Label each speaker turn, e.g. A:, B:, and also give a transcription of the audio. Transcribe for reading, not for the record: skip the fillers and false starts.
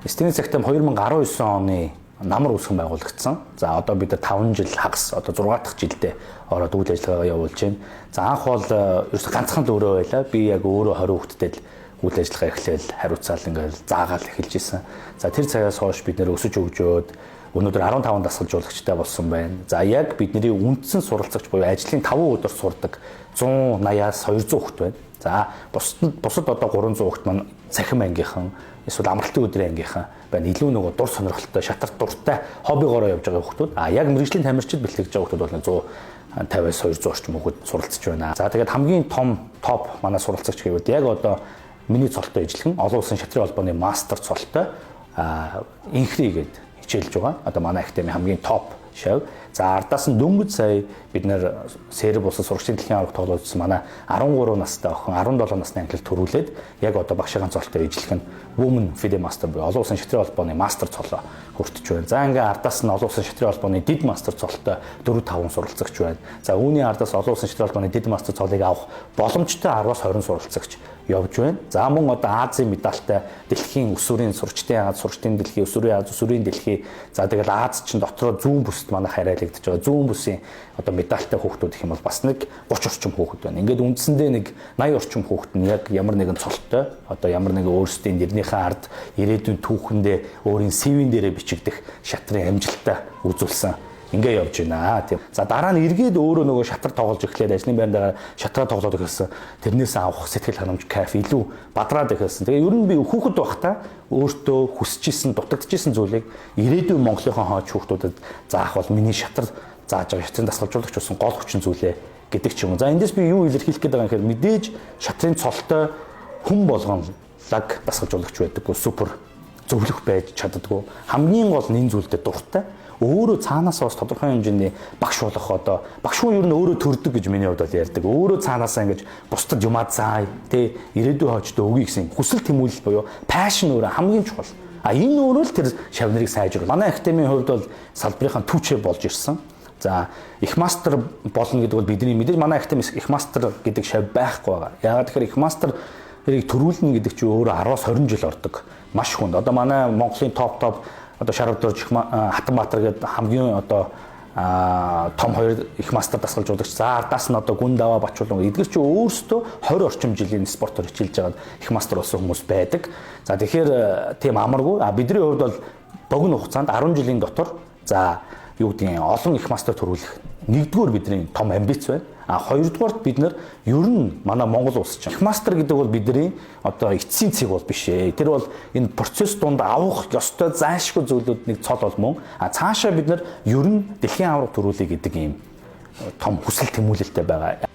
A: Эцний цагтаа 2019 оны намар үүсгэн байгуулагдсан. За одоо бид 5 жил хагас одоо 6 дахь жилдээ ороод үйл ажиллагаагаа явуулж байна. За анх бол ерөөсө ганцхан л өөрөө байлаа. Би яг өөрөө 20 хүүхэдтэй л үйл ажиллагаа эхлээл хариуцаал ингээл заагаал эхэлж исэн. За тэр цагаас хойш бид нэр өсөж өгжөөд өнөөдөр 15 дасгалжуулагчтай болсон байна. За яг бидний үндсэн суралцагч буюу ажлын 5 өдөр сурдаг 180-аас 200 хүүхэд байна. За бусад одоо 300 хүүхэд маань цахим ангийнхан эсвэл амралтын өдрийн ангийнхан байна. Илүү нөгөө дур сонирхолтой, шатар дуртай хоббигоороо явж байгаа хүүхдүүд. Яг мэргэжлийн тамирчид бэлтгэж байгаа хүүхдүүд бол 150-аас 200 орчим хүүхэд суралцж байна. За тэгээд хамгийн том топ манай суралцагч гэвэл яг одоо миний цолтой ижилхэн олон улсын шатрын холбооны мастер цолтой инхри гэдэг хичээлж байгаа. Одоо манай академи хамгийн топ шав. За ардаас нь дөнгөж сая бид нэр Серб улсын сурагчдын дэлхийн аварга тоглоодсон манай 13 настай охин 17 насны ангилал төрүүлээд яг одоо багшийн цолтой ижилхэн Women FIDE Master буюу олон улсын шатрын холбооны мастер цолоо хүртэж байна. За ингээ ардаас нь олон улсын шатрын холбооны дид мастер цолтой 4-5 суралцагч байна. За үүний ардаас олон улсын шатрын холбооны дид мастер цолыг авах боломжтой 10-аас 20 суралцагч явж байна. За мөн одоо Азийн медальтай дэлхийн өсвөрийн сурчдын Аз, сурчдын дэлхийн өсвөрийн Аз, өсвөрийн дэлхийн за тэгэл Аз чинь дотроо зүүн бүсд манай харайлагдаж байгаа. Зүүн бүсийн одоо медальтай хүүхдүүд гэх юм бол бас нэг 30 орчим хүүхэд байна. Ингээд үндсэндээ нэг 80 орчим хүүхэд нь яг ямар нэгэн цолтой одоо ямар нэгэн өөрсдийн нэрнийхээ ард ирээдүйн түүхэндээ өөрийн CV-н дээрээ бичигдэх шатрын амжилтаа үзүүлсэн ингээ явж байна тийм. За дараа нь эргээд өөрөө нөгөө шатар тоглож эхлээд ажлын байранд шатраа тоглоод ихсэн. Тэрнээс авах сэтгэл ханамж кайф илүү бадраад ихсэн. Тэгээ ер нь би хүүхэд байхдаа өөртөө хүсэж исэн, дутагдж исэн зүйлийг ирээдүйн Монголынхон хооч хүүхдүүдэд заах бол миний шатар зааж байгаа шатрын дасгалжуулагч болсон гол хүчин зүйлээ гэдэг ч юм уу. За эндээс би юу илэрхийлэх гээд байгаа юм гэхээр мэдээж шатрын цолтой хүн болгон лаг дасгалжуулагч байдаггүй, супер зөвлөх байж чаддаггүй. Хамгийн гол нь энэ зүйлдээ дуртай. Өөрөө цаанаас бас тодорхой хэмжээний багш болох одоо багш хүн ер нь өөрөө төрдөг гэж миний хувьд бол ярьдаг. Өөрөө цаанаасаа ингэж бусдад юмаа заая тий ирээдүйн хоочтой өгье гэсэн хүсэл тэмүүлэл буюу пашн өөрөө хамгийн чухал. Энэ өөрөө л тэр шавнарыг сайжруулах. Манай академийн хувьд бол салбарынхаа түүчээ болж ирсэн. За их мастер болно гэдэг бол бидний мэдээж манай академи их мастер гэдэг шав байхгүй байгаа. Яагаад тэгэхээр их мастерыг төрүүлнэ гэдэг чинь өөрөө 10-аас 20 жил ордог. Маш хүнд. Одоо манай Монголын топ одоо Шарвдорж Хатанбаатар гэдэг хамгийн одоо том хоёр их мастер дасгалжуулагч. За ардаас нь одоо Гүндава Бачуулан эдгээр чи өөрсдөө 20 орчим жилийн спортоор хичээлж байгаа их мастер болсон хүмүүс байдаг. За тэгэхээр тийм амаргүй. Бидний хувьд бол богино хугацаанд 10 жилийн дотор за юу гэдгийг олон их мастер төрүүлэх нэгдүгээр бидний том амбиц байна. Хоёрдугаарт бид нар ер нь манай Монгол улс чинь их мастер гэдэг бол бидний одоо эцсийн цэг бол биш ээ. Тэр бол энэ процесс донд авах ёстой зайлшгүй зүйлүүд нэг цол бол мөн. Цаашаа бид нар ер нь дэлхийн аварга төрүүлэх гэдэг ийм том хүсэл тэмүүлэлтэй байгаа.